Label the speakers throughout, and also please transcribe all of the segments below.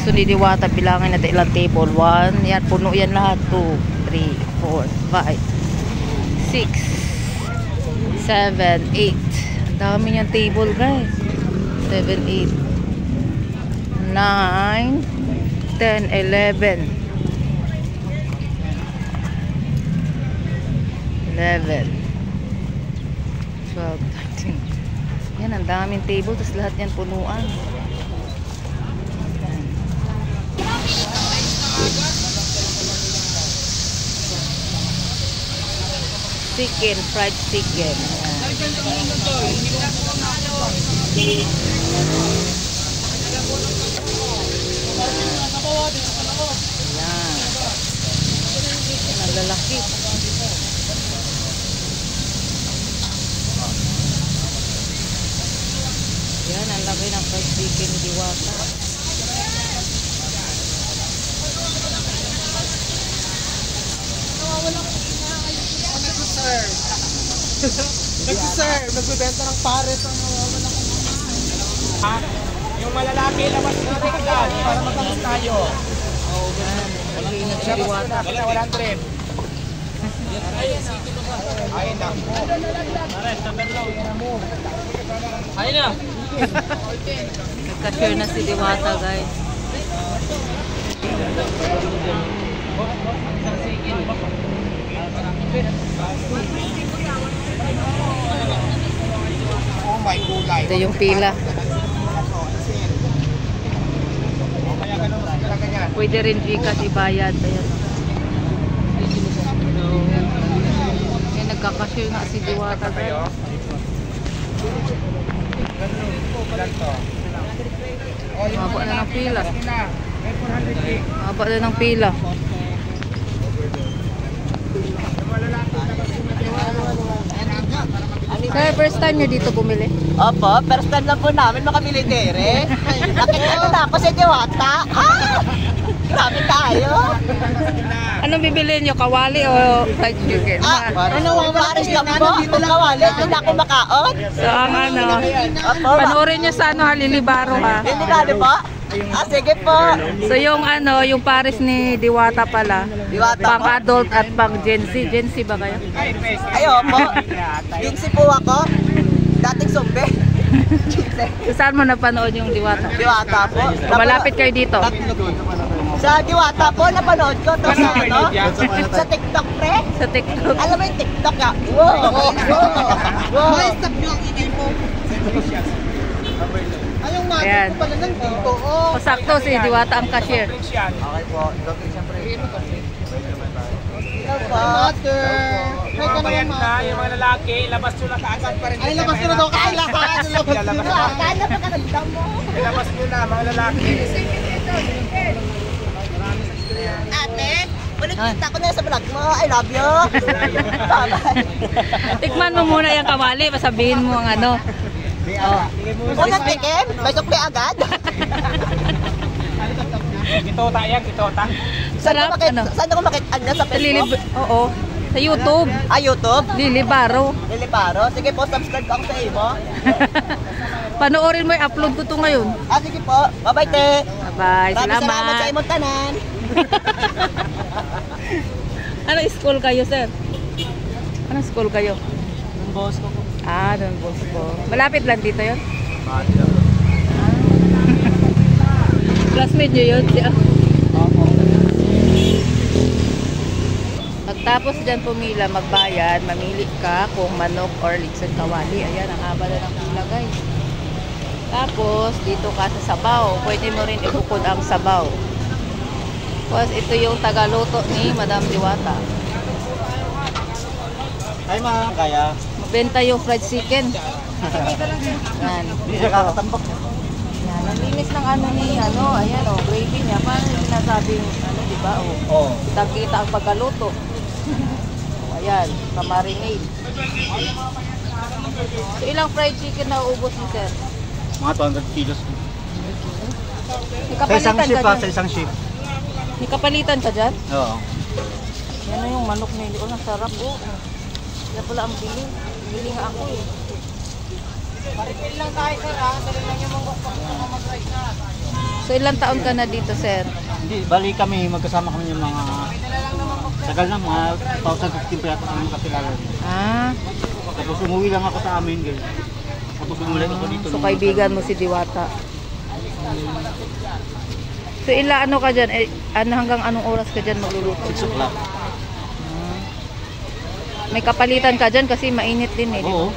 Speaker 1: gusto ni Diwata, bilangin natin ilang table. 1, yan, puno yan lahat. 2, 3, 4, 5, 6, 7, 8. Ang dami niyang table, guys. 7, 8, 9, 10, 11, 12, 13. Yan, ang daming table. Tapos lahat yan punuan. Chicken, fried chicken. Yan. Ang lalaki. Yan, ang laki ng fried chicken ni Diwata.
Speaker 2: Nag-serve, nagbibenta ng pares ang walang kumain. Yung malalaki, labas na rin dyan para magkakas tayo.
Speaker 1: Oo, ganun. Nag-iingat si Diwata.
Speaker 2: 100. Ay, naku. Ay na.
Speaker 1: Nagka-share na si Diwata, guys.
Speaker 2: Oh my gulay.
Speaker 1: Ito yung pila. Pwede rin Gcash ibayad. Ayan. Ayan, nagka-cashier nga si Diwata, guys. Haba na ng pila. Haba na ng pila. Sir, first time nyo dito bumili?
Speaker 3: Opo, first time lang po namin makabili dere. Nakita na ako si Diwata. Ah! Grabe tayo.
Speaker 1: Anong bibili nyo? Kawali o fried chicken?
Speaker 3: Ano, pares lang po. Kung kawali, hindi ako makaon.
Speaker 1: So, ang ano,
Speaker 3: Opo,
Speaker 1: panoorin nyo sa ano, Halilibaro ha.
Speaker 3: hindi ka po. Ah, sige po.
Speaker 1: So, yung ano, yung pares ni Diwata pala.
Speaker 3: Diwata
Speaker 1: Pang
Speaker 3: po.
Speaker 1: adult at pang Gen Z. Gen Z ba kayo?
Speaker 3: Ayo po. Dinsi po ako. Dating sumbe.
Speaker 1: So, saan mo napanood yung Diwata?
Speaker 3: Diwata po.
Speaker 1: Malapit kayo dito.
Speaker 3: Sa Diwata po, napanood ko to sa ano? Sa TikTok, pre.
Speaker 1: Sa TikTok.
Speaker 3: Alam mo yung TikTok ah? Wow! Wow!
Speaker 2: Stop nyo ang email mo. Ayong mati
Speaker 1: Ayan.
Speaker 2: ko pala ng dito. Oh.
Speaker 1: Pasakto si Diwata ang cashier.
Speaker 3: Okay po. Hello po.
Speaker 2: Mother. May ka
Speaker 4: Mabayan
Speaker 2: naman,
Speaker 4: na,
Speaker 2: mother.
Speaker 4: yung mga lalaki, labas nyo na kaagad pa rin.
Speaker 2: Ay, labas ko na daw. Kailangan.
Speaker 4: Labas nyo na.
Speaker 3: Kaya pa ka mo.
Speaker 4: Labas nyo na, mga lalaki.
Speaker 3: Ate, ulit-kita ko na sa vlog mo. I love you.
Speaker 1: Tikman mo muna yung kawali. Pasabihin mo ang ano. Oh.
Speaker 3: Unang tikim, may sukli agad.
Speaker 4: Kitota yan, kitota.
Speaker 1: Sarap, ano?
Speaker 3: Saan ako makita sa Facebook?
Speaker 1: Oo. Sa YouTube.
Speaker 3: Ah, YouTube?
Speaker 1: Lilibaro.
Speaker 3: Liliparo. Sige po, subscribe ako sa imo.
Speaker 1: Panoorin mo yung upload ko to ngayon.
Speaker 3: Ah, sige po. Bye-bye, te.
Speaker 1: Bye.
Speaker 3: Maraming salamat sa
Speaker 1: Salamat.
Speaker 3: imong tanan.
Speaker 1: Ano school kayo, sir? Anong school kayo?
Speaker 3: Ang boss ko po.
Speaker 1: Ah, Don Bosco. Malapit lang dito yun? Classmate nyo yun? Pagtapos dyan pumila, magbayad, mamili ka kung manok or lechon kawali. Ayan, ang haba na ng pila, guys. Tapos, dito ka sa sabaw. Pwede mo rin ibukod ang sabaw. Tapos, ito yung tagaluto ni Madam Diwata.
Speaker 3: Ay, ma, kaya.
Speaker 1: Benta yung fried chicken. Yan.
Speaker 3: Hindi siya kakatambak.
Speaker 1: Yan. Ang linis ng ano ni, ano, ayan o, gravy niya. Paano yung sinasabing, ano, diba, o.
Speaker 3: Oo.
Speaker 1: Kitang-kita ang pagkaluto. Ayan, kamarinade. So, ilang fried chicken na uubos mo, sir?
Speaker 5: Mga 200 kilos.
Speaker 1: May
Speaker 5: Sa isang
Speaker 1: kapalitan
Speaker 5: ship
Speaker 1: ka
Speaker 5: pa, sa
Speaker 1: dyan?
Speaker 5: isang ship.
Speaker 1: May kapalitan ka dyan?
Speaker 5: Oo.
Speaker 1: Yan na yung manok na hindi. Oh, nasarap, oh. Yan pala ang bili. Bili nga ako, eh.
Speaker 3: Paripil lang tayo sir ha. Dali lang yung mangkok pag mag-rice na.
Speaker 1: So ilang taon ka na dito, sir?
Speaker 5: Hindi, bali kami, magkasama kami yung mga tagal na, mga 2015 pa yata kami kakilala rin.
Speaker 1: Ah,
Speaker 5: Tapos umuwi lang ako sa amin, guys. Tapos umuwi ako dito.
Speaker 1: so kaibigan mo si Diwata. So ano ka dyan? Hanggang anong oras ka dyan magluluto?
Speaker 5: 6 o'clock.
Speaker 1: May kapalitan ka dyan kasi mainit din eh.
Speaker 5: Oo.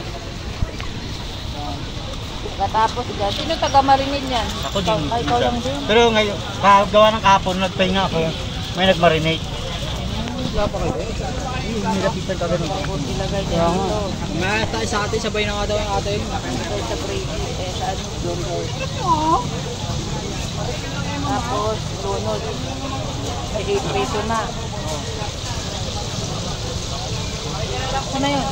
Speaker 1: Katapos dyan. Sino taga-marinate yan?
Speaker 5: Ako din.
Speaker 1: Ikaw lang din.
Speaker 5: Pero ngayon, gawa ng kahapon, nagpahinga ako. May nag-marinate. Wala pa kayo? Yung nilapitan ka ganito.
Speaker 1: Ilagay dyan dito.
Speaker 3: May tayo sa atin, sabay na nga daw yung atin.
Speaker 1: Ilagay sa gravy. Sa ano? Tapos, lunod. May 8 peso na. Ano yun?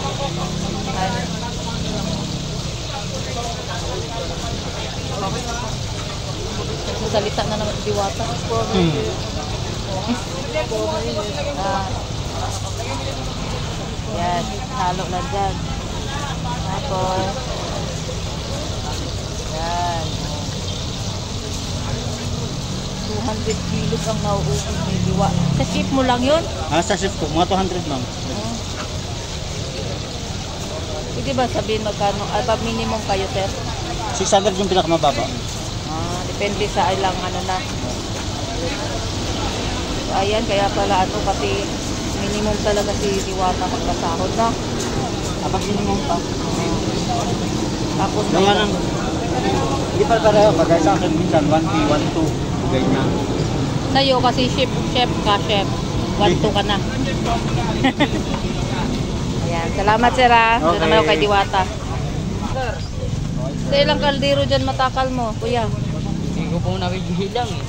Speaker 1: Salita na naman si Diwata. Yan, halo lang dyan. Tapos, yan. 200 kilos ang nauubos ni Diwa. Sa ship mo lang yun?
Speaker 5: Sa shift ko, mga 200 lang.
Speaker 1: Pwede ba sabihin magkano? Ba minimum kayo, sir?
Speaker 5: 600 yung pinakamababa.
Speaker 1: Depende sa ilang ano na. So, ayan, kaya pala ano kasi minimum talaga si Diwata magkasahod na.
Speaker 5: Kapag minimum pa.
Speaker 1: Tapos
Speaker 5: Yung anong, hindi pa pareho. Kagaya sa akin, minsan 1P, 1-2. Ganyan.
Speaker 1: sa'yo kasi chef ka, chef. 1-2 ka na. Ayan, salamat sir ha. Doon
Speaker 5: Okay.
Speaker 1: naman ako kay Diwata. Sa ilang kaldero dyan matakal mo, kuya?
Speaker 3: Hindi ko po nabibilang eh.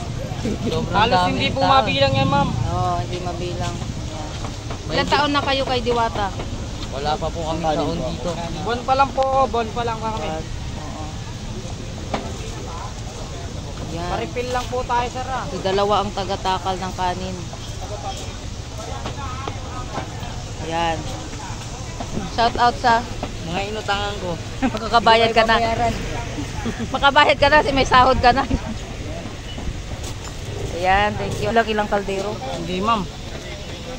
Speaker 3: Sobrang
Speaker 2: Halos
Speaker 3: dami
Speaker 2: hindi
Speaker 3: ng
Speaker 2: po
Speaker 3: tao.
Speaker 2: mabilang yan, ma'am.
Speaker 1: Oo, hindi mabilang. Ilang taon na kayo kay Diwata?
Speaker 3: Wala pa po kami taon dito.
Speaker 2: Bon pa lang po, bon pa lang kami.
Speaker 1: Oo. Ayan.
Speaker 2: Paripil lang po tayo, sir. Ah.
Speaker 1: So, dalawa ang tagatakal ng kanin. Ayan. Shout out sa
Speaker 3: Mga inutangan ko.
Speaker 1: makakabayad ka na. Makabayad ka na kasi may sahod ka na. Ayan, thank you. Ilang kaldero?
Speaker 2: Hindi, ma'am.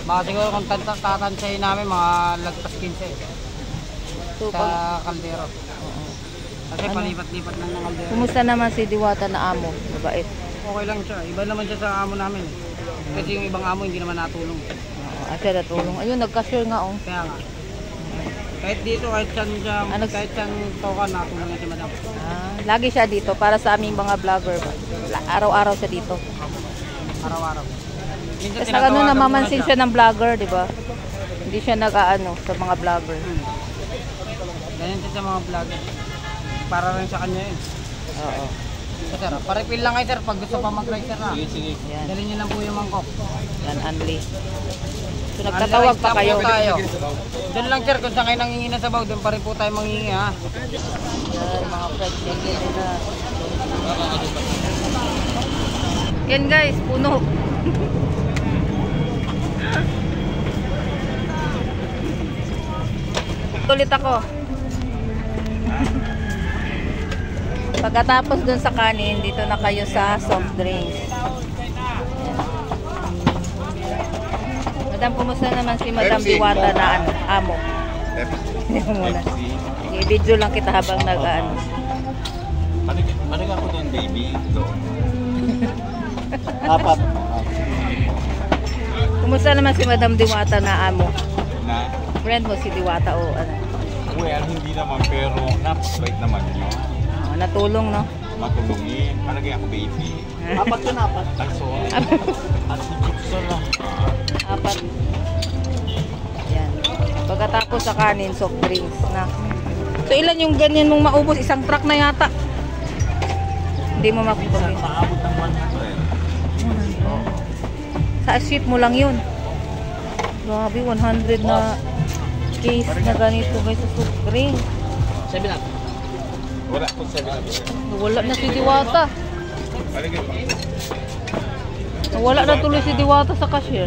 Speaker 2: Baka siguro kung tatansayin namin, mga lagpas 15
Speaker 1: So,
Speaker 2: sa kaldero. Kasi
Speaker 1: Ano?
Speaker 2: palipat-lipat lang ng kaldero.
Speaker 1: kumusta naman si Diwata na amo? Mabait.
Speaker 2: Okay lang siya. Iba naman siya sa amo namin. Kasi yung ibang amo hindi naman natulong.
Speaker 1: Siya natulong. Ayun, nagka-share nga oh.
Speaker 2: Kaya nga. Kahit dito, kahit saan siya,
Speaker 1: Ano?
Speaker 2: kahit saan toka, natulong na si madam.
Speaker 1: Lagi siya dito para sa aming mga vlogger. Araw-araw siya dito.
Speaker 2: Araw-araw. Minsan
Speaker 1: Kasi ano,
Speaker 2: tinatawagan ko
Speaker 1: namamansin
Speaker 2: na
Speaker 1: siya ng vlogger, di ba? Hindi siya nag-aano sa mga vlogger.
Speaker 2: Ganyan siya sa mga vlogger. Para rin sa kanya yun.
Speaker 1: Oo.
Speaker 2: So, sir, paripil lang kayo, sir. Pag gusto pa mag-rice, sir, ha?
Speaker 1: Yan.
Speaker 2: Dalhin niyo lang po yung mangkok.
Speaker 1: Yan, Anli. So, nagtatawag pa kayo.
Speaker 2: Doon lang, sir. Kung saan kayo nangingi na sabaw, doon pa rin po tayo mangingi, ha?
Speaker 1: Yan, mga fried chicken nila. Yan guys, puno. Ulit ako. Pagkatapos dun sa kanin, dito na kayo sa soft drinks. Madam, kumusta naman si Madam Diwata na ano, amo? Hindi mo muna. I-video lang kita habang nag-ano.
Speaker 4: Panig ako doon, baby. Doon.
Speaker 5: Apat.
Speaker 1: Kumusta naman si Madam Diwata na amo?
Speaker 4: Na,
Speaker 1: Friend mo si Diwata o ano?
Speaker 4: well, hindi naman, pero napakabait naman yun.
Speaker 1: Natulong, no?
Speaker 4: Matulungin. Palagay ako, baby.
Speaker 5: Apat yun, apat.
Speaker 4: Also, at si Jukso lang.
Speaker 1: Apat. Yan. Pagkatapos sa kanin, soft drinks na. So, ilan yung ganyan mong maubos? Isang truck na yata. Hindi mo makukunin.
Speaker 4: Maabot ng 100.
Speaker 1: Sa ship mo lang yun. Grabe, 100 na case na ganito guys sa soft drinks.
Speaker 3: 7 up.
Speaker 4: Wala po 7 up.
Speaker 1: Wala na si Diwata.
Speaker 4: Palagay pa.
Speaker 1: Wala na tuloy si Diwata sa cashier.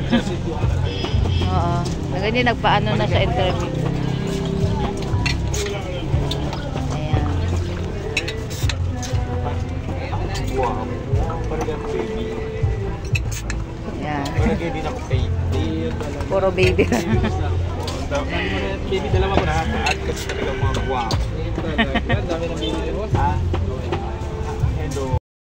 Speaker 1: Oo. Ganyan nagpaano na sa interview. Ayan.
Speaker 4: Malagay din ako pay.
Speaker 1: Puro baby.
Speaker 4: Baby, dalawa ko na. At kasi talaga mga guwapo.